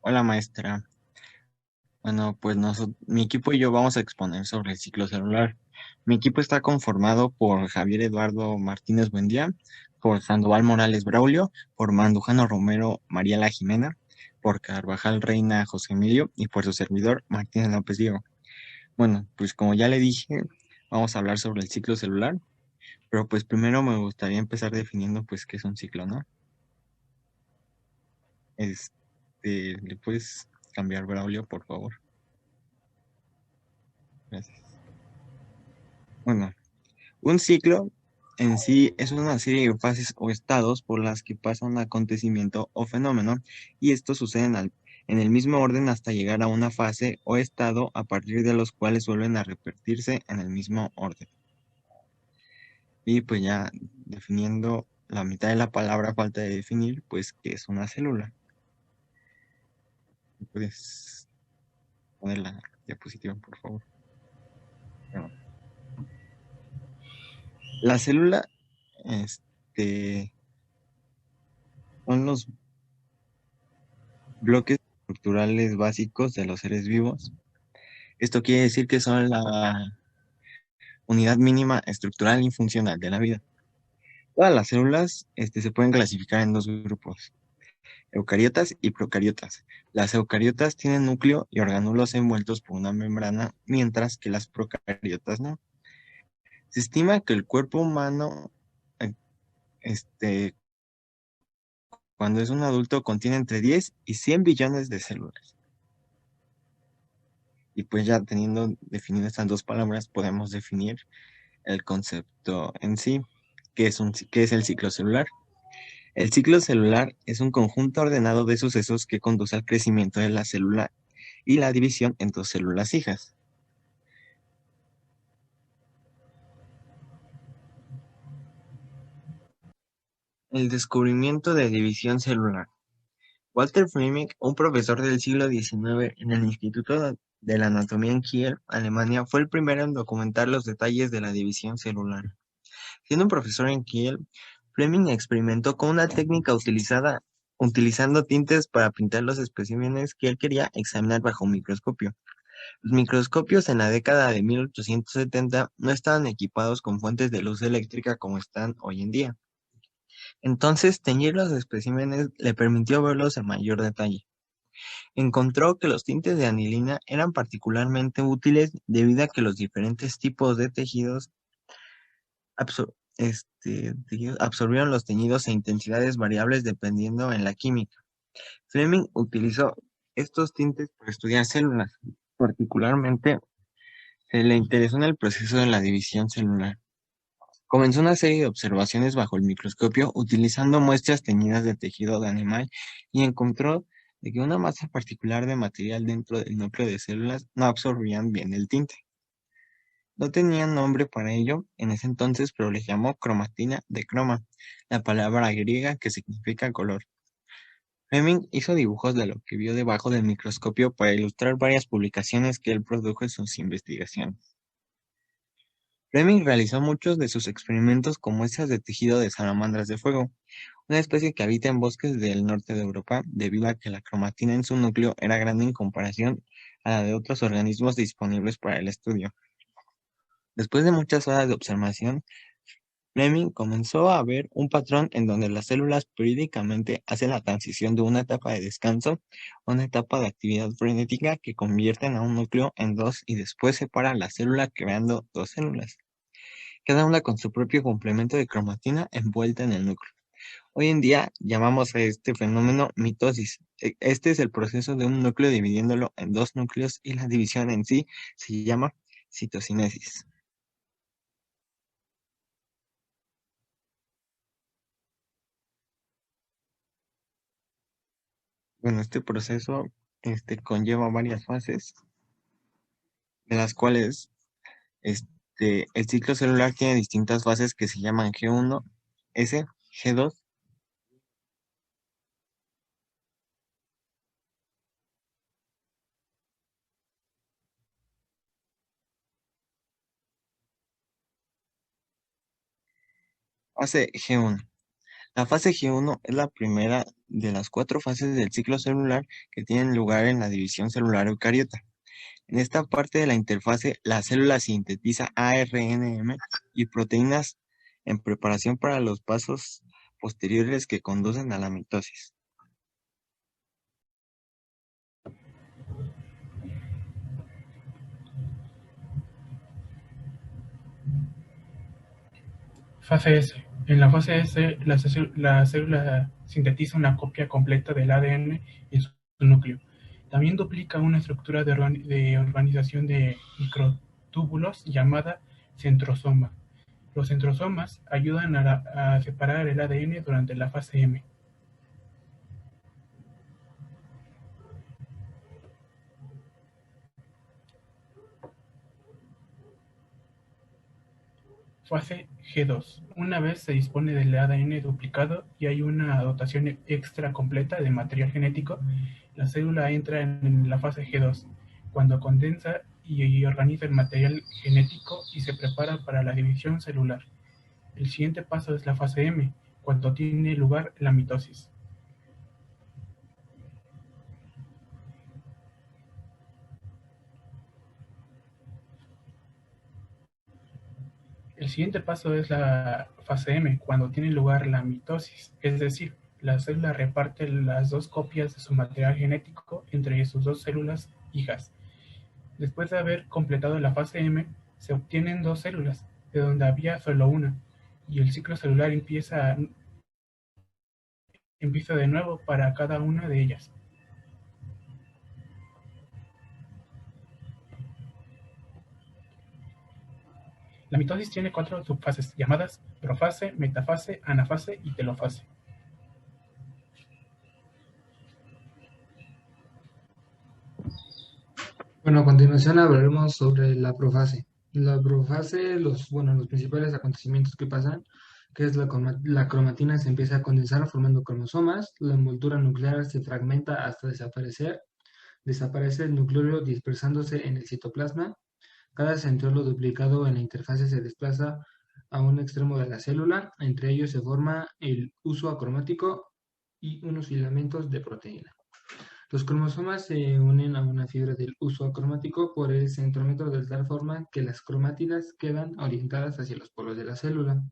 Hola maestra. Bueno, pues mi equipo y yo vamos a exponer sobre el ciclo celular. Mi equipo está conformado por Javier Eduardo Martínez Buendía, por Sandoval Morales Braulio, por Mandujano Romero Mariela Jimena, por Carvajal Reina José Emilio y por su servidor Martínez López Diego. Bueno, pues como ya le dije, vamos a hablar sobre el ciclo celular, pero pues primero me gustaría empezar definiendo pues qué es un ciclo, ¿no? ¿Le puedes cambiar Braulio, por favor? Gracias. Bueno. Un ciclo en sí es una serie de fases o estados por las que pasa un acontecimiento o fenómeno, y estos suceden en el mismo orden hasta llegar a una fase o estado a partir de los cuales vuelven a repetirse en el mismo orden. Y pues ya definiendo la mitad de la palabra falta de definir, pues qué es una célula. Puedes poner la diapositiva, por favor. Bueno, la célula, este, son los bloques estructurales básicos de los seres vivos. Esto quiere decir que son la unidad mínima estructural y funcional de la vida. Todas las células, se pueden clasificar en dos grupos, eucariotas y procariotas. Las eucariotas tienen núcleo y orgánulos envueltos por una membrana, mientras que las procariotas no. Se estima que el cuerpo humano, eh, este, cuando es un adulto, contiene entre 10 y 100 billones de células. Y pues ya teniendo definidas estas dos palabras, podemos definir el concepto en sí, qué es el ciclo celular. El ciclo celular es un conjunto ordenado de sucesos que conduce al crecimiento de la célula y la división en dos células hijas. El descubrimiento de división celular. Walter Fleming, un profesor del siglo XIX en el Instituto de la Anatomía en Kiel, Alemania, fue el primero en documentar los detalles de la división celular. Siendo un profesor en Kiel, Fleming experimentó con una técnica utilizando tintes para pintar los especímenes que él quería examinar bajo un microscopio. Los microscopios en la década de 1870 no estaban equipados con fuentes de luz eléctrica como están hoy en día. Entonces, teñir los especímenes le permitió verlos en mayor detalle. Encontró que los tintes de anilina eran particularmente útiles debido a que los diferentes tipos de tejidos absorbieron los teñidos e intensidades variables dependiendo en la química. Fleming utilizó estos tintes para estudiar células. Particularmente, se le interesó en el proceso de la división celular. Comenzó una serie de observaciones bajo el microscopio utilizando muestras teñidas de tejido de animal y encontró de que una masa particular de material dentro del núcleo de células no absorbían bien el tinte. No tenían nombre para ello en ese entonces, pero le llamó cromatina de croma, la palabra griega que significa color. Fleming hizo dibujos de lo que vio debajo del microscopio para ilustrar varias publicaciones que él produjo en sus investigaciones. Fleming realizó muchos de sus experimentos con muestras de tejido de salamandras de fuego, una especie que habita en bosques del norte de Europa debido a que la cromatina en su núcleo era grande en comparación a la de otros organismos disponibles para el estudio. Después de muchas horas de observación, Fleming comenzó a ver un patrón en donde las células periódicamente hacen la transición de una etapa de descanso a una etapa de actividad frenética que convierten a un núcleo en dos y después separan la célula creando dos células, cada una con su propio complemento de cromatina envuelta en el núcleo. Hoy en día llamamos a este fenómeno mitosis. Este es el proceso de un núcleo dividiéndolo en dos núcleos y la división en sí se llama citocinesis. Bueno, este proceso conlleva varias fases, de las cuales el ciclo celular tiene distintas fases que se llaman G1, S, G2. Fase G1. La fase G1 es la primera de las cuatro fases del ciclo celular que tienen lugar en la división celular eucariota. En esta parte de la interfase, la célula sintetiza ARNM y proteínas en preparación para los pasos posteriores que conducen a la mitosis. Fase S. En la fase S, la célula sintetiza una copia completa del ADN en su núcleo. También duplica una estructura de organización de microtúbulos llamada centrosoma. Los centrosomas ayudan a separar el ADN durante la fase M. Fase G2. Una vez se dispone del ADN duplicado y hay una dotación extra completa de material genético, la célula entra en la fase G2, cuando condensa y organiza el material genético y se prepara para la división celular. El siguiente paso es la fase M, cuando tiene lugar la mitosis. El siguiente paso es la fase M, cuando tiene lugar la mitosis, es decir, la célula reparte las dos copias de su material genético entre sus dos células hijas. Después de haber completado la fase M, se obtienen dos células, de donde había solo una, y el ciclo celular empieza de nuevo para cada una de ellas. La mitosis tiene 4 subfases llamadas profase, metafase, anafase y telofase. Bueno, a continuación hablaremos sobre la profase. La profase, los principales acontecimientos que pasan, que es la cromatina se empieza a condensar formando cromosomas, la envoltura nuclear se fragmenta hasta desaparece el núcleo dispersándose en el citoplasma, cada centriolo duplicado en la interfase se desplaza a un extremo de la célula, entre ellos se forma el uso acromático y unos filamentos de proteína. Los cromosomas se unen a una fibra del uso acromático por el centrómero de tal forma que las cromátidas quedan orientadas hacia los polos de la célula.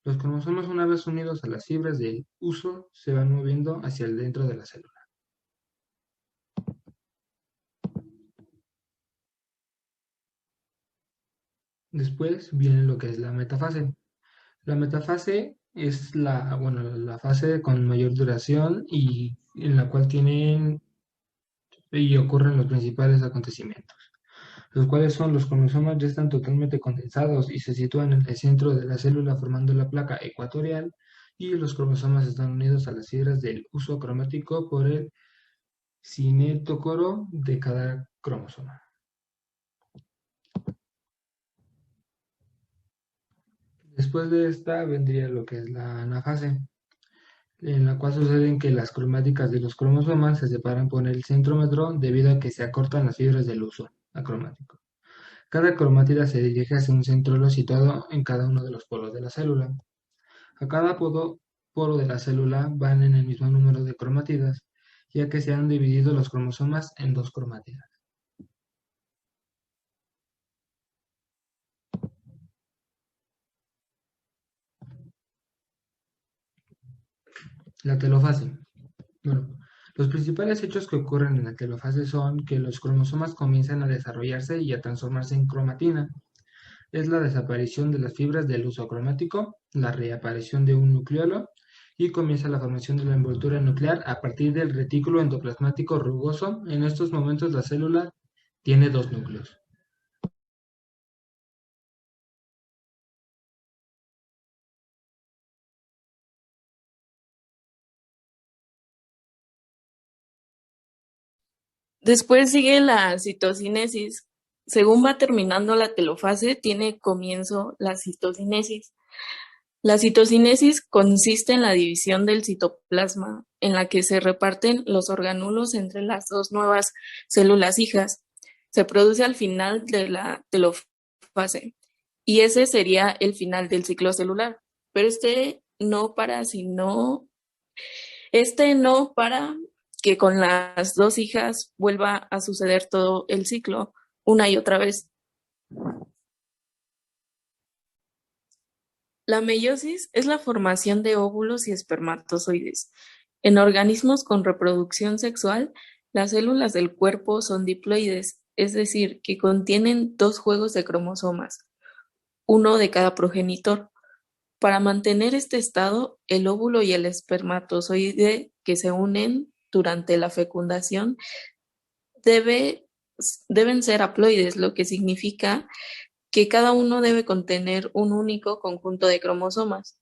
Los cromosomas, una vez unidos a las fibras del uso, se van moviendo hacia el dentro de la célula. Después viene lo que es la metafase. La metafase es la fase con mayor duración y en la cual ocurren los principales acontecimientos, los cuales son los cromosomas ya están totalmente condensados y se sitúan en el centro de la célula formando la placa ecuatorial, y los cromosomas están unidos a las fibras del uso cromático por el cinetocoro de cada cromosoma. Después de esta vendría lo que es la anafase, en la cual suceden que las cromáticas de los cromosomas se separan por el centrómero debido a que se acortan las fibras del uso acromático. Cada cromátida se dirige hacia un centrolo situado en cada uno de los polos de la célula. A cada polo de la célula van en el mismo número de cromátidas, ya que se han dividido los cromosomas en dos cromátidas. La telofase. Bueno, los principales hechos que ocurren en la telofase son que los cromosomas comienzan a desarrollarse y a transformarse en cromatina. Es la desaparición de las fibras del uso cromático, la reaparición de un nucleolo y comienza la formación de la envoltura nuclear a partir del retículo endoplasmático rugoso. En estos momentos la célula tiene dos núcleos. Después sigue la citocinesis. Según va terminando la telofase, tiene comienzo la citocinesis. La citocinesis consiste en la división del citoplasma, en la que se reparten los orgánulos entre las dos nuevas células hijas. Se produce al final de la telofase, y ese sería el final del ciclo celular. Pero este no para, sino, este no para que con las dos hijas vuelva a suceder todo el ciclo una y otra vez. La meiosis es la formación de óvulos y espermatozoides. En organismos con reproducción sexual, las células del cuerpo son diploides, es decir, que contienen dos juegos de cromosomas, uno de cada progenitor. Para mantener este estado, el óvulo y el espermatozoide que se unen durante la fecundación debe- deben ser haploides, lo que significa que cada uno debe contener un único conjunto de cromosomas.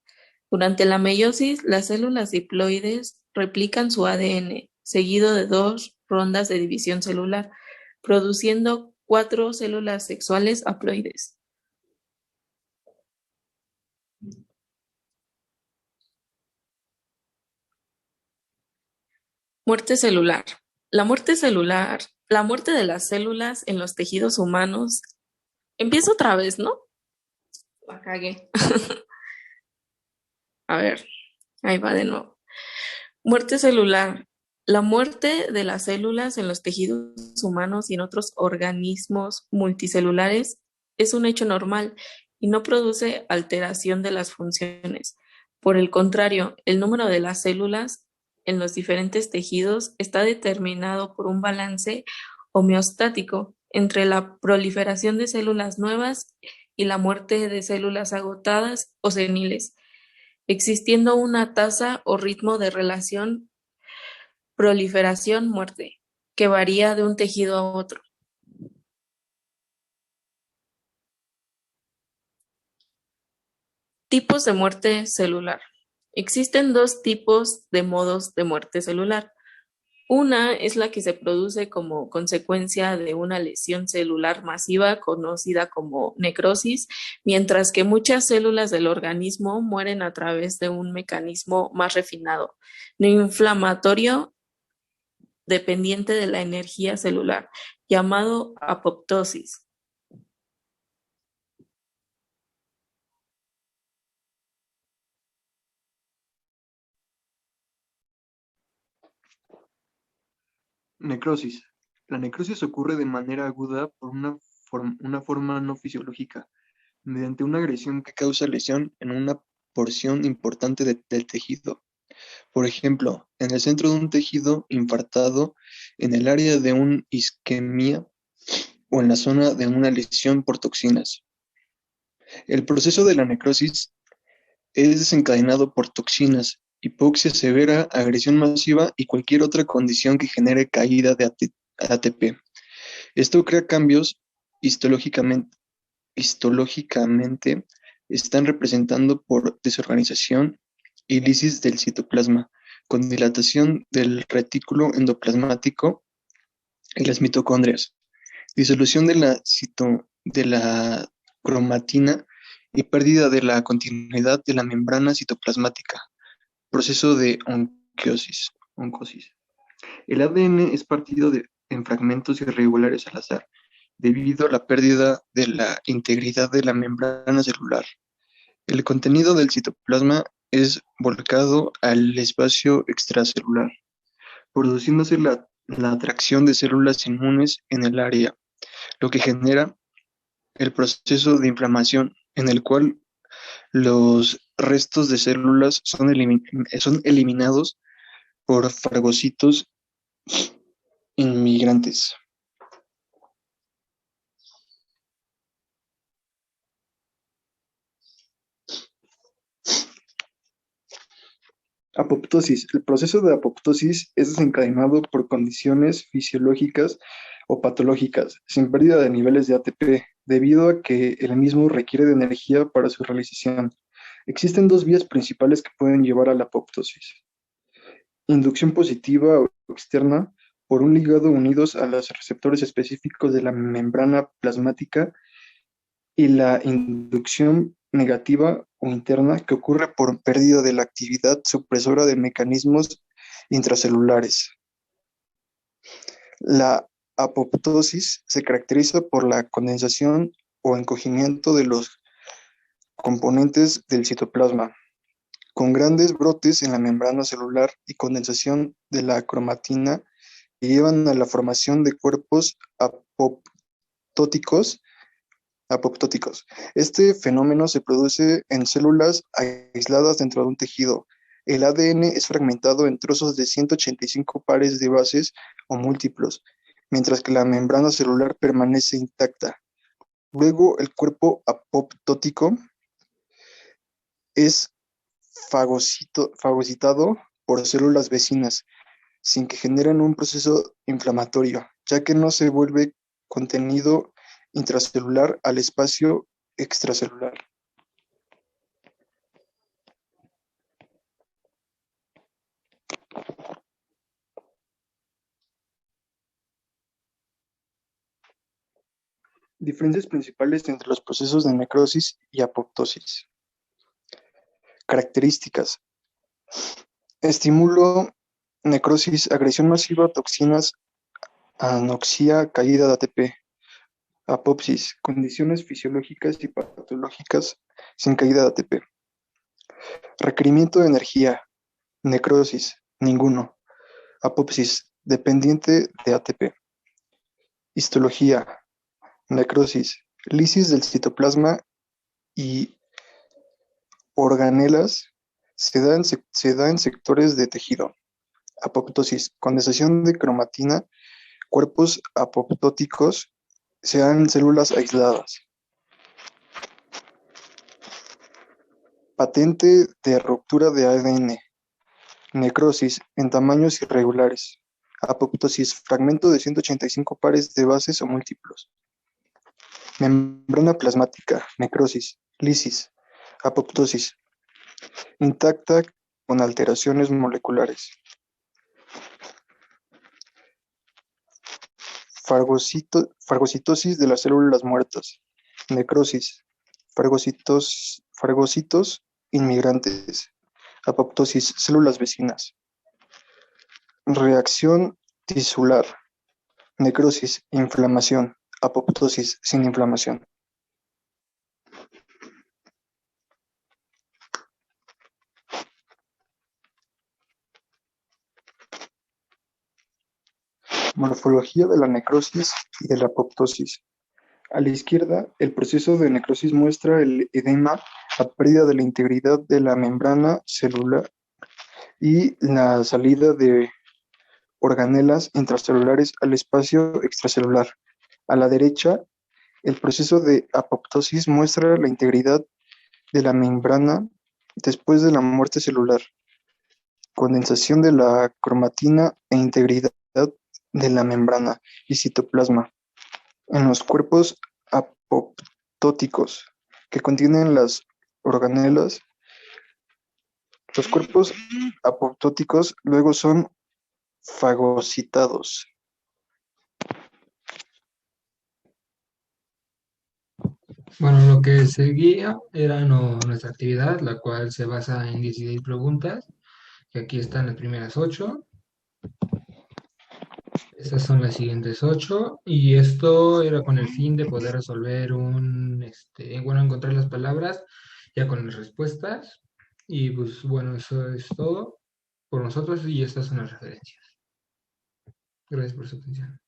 Durante la meiosis, las células diploides replican su ADN, seguido de dos rondas de división celular, produciendo 4 células sexuales haploides. Muerte celular. La muerte celular, la muerte de las células en los tejidos humanos. Empiezo otra vez, ¿no? La cagué. A ver, ahí va de nuevo. Muerte celular. La muerte de las células en los tejidos humanos y en otros organismos multicelulares es un hecho normal y no produce alteración de las funciones. Por el contrario, el número de las células en los diferentes tejidos está determinado por un balance homeostático entre la proliferación de células nuevas y la muerte de células agotadas o seniles, existiendo una tasa o ritmo de relación proliferación-muerte, que varía de un tejido a otro. Tipos de muerte celular. Existen dos tipos de modos de muerte celular. Una es la que se produce como consecuencia de una lesión celular masiva conocida como necrosis, mientras que muchas células del organismo mueren a través de un mecanismo más refinado, no inflamatorio, dependiente de la energía celular, llamado apoptosis. Necrosis. La necrosis ocurre de manera aguda por una forma no fisiológica, mediante una agresión que causa lesión en una porción importante del tejido. Por ejemplo, en el centro de un tejido infartado, en el área de una isquemia o en la zona de una lesión por toxinas. El proceso de la necrosis es desencadenado por toxinas, hipoxia severa, agresión masiva y cualquier otra condición que genere caída de ATP. Esto crea cambios histológicamente, están representando por desorganización y lisis del citoplasma, con dilatación del retículo endoplasmático y las mitocondrias, disolución de la cromatina y pérdida de la continuidad de la membrana citoplasmática, proceso de oncosis. El ADN es partido en fragmentos irregulares al azar, debido a la pérdida de la integridad de la membrana celular. El contenido del citoplasma es volcado al espacio extracelular, produciéndose la atracción de células inmunes en el área, lo que genera el proceso de inflamación, en el cual los restos de células son eliminados por fagocitos inmigrantes. Apoptosis. El proceso de apoptosis es desencadenado por condiciones fisiológicas o patológicas, sin pérdida de niveles de ATP, debido a que el mismo requiere de energía para su realización. Existen dos vías principales que pueden llevar a la apoptosis. Inducción positiva o externa por un ligado unidos a los receptores específicos de la membrana plasmática, y la inducción negativa o interna que ocurre por pérdida de la actividad supresora de mecanismos intracelulares. La apoptosis se caracteriza por la condensación o encogimiento de los componentes del citoplasma, con grandes brotes en la membrana celular y condensación de la cromatina que llevan a la formación de cuerpos apoptóticos. Este fenómeno se produce en células aisladas dentro de un tejido. El ADN es fragmentado en trozos de 185 pares de bases o múltiplos, mientras que la membrana celular permanece intacta. Luego, el cuerpo apoptótico es fagocitado por células vecinas, sin que generen un proceso inflamatorio, ya que no se vuelve contenido intracelular al espacio extracelular. Diferencias principales entre los procesos de necrosis y apoptosis. Características. Estímulo, necrosis, agresión masiva, toxinas, anoxia, caída de ATP. Apopsis, condiciones fisiológicas y patológicas sin caída de ATP. Requerimiento de energía. Necrosis, ninguno. Apopsis, dependiente de ATP. Histología. Necrosis, lisis del citoplasma y organelas se da en sectores de tejido. Apoptosis, condensación de cromatina, cuerpos apoptóticos se dan en células aisladas. Patente de ruptura de ADN. Necrosis, en tamaños irregulares. Apoptosis, fragmento de 185 pares de bases o múltiplos. Membrana plasmática, necrosis, lisis, apoptosis, intacta con alteraciones moleculares. Fagocitosis de las células muertas, necrosis, fagocitos inmigrantes, apoptosis, células vecinas. Reacción tisular, necrosis, inflamación, apoptosis sin inflamación. Morfología de la necrosis y de la apoptosis. A la izquierda, el proceso de necrosis muestra el edema, la pérdida de la integridad de la membrana celular y la salida de organelas intracelulares al espacio extracelular. A la derecha, el proceso de apoptosis muestra la integridad de la membrana después de la muerte celular, condensación de la cromatina e integridad de la membrana y citoplasma. En los cuerpos apoptóticos que contienen las organelas, los cuerpos apoptóticos luego son fagocitados. Bueno, lo que seguía era nuestra actividad, la cual se basa en 16 preguntas, que aquí están las primeras 8. Estas son las siguientes 8, y esto era con el fin de poder resolver encontrar las palabras ya con las respuestas. Y pues bueno, eso es todo por nosotros y estas son las referencias. Gracias por su atención.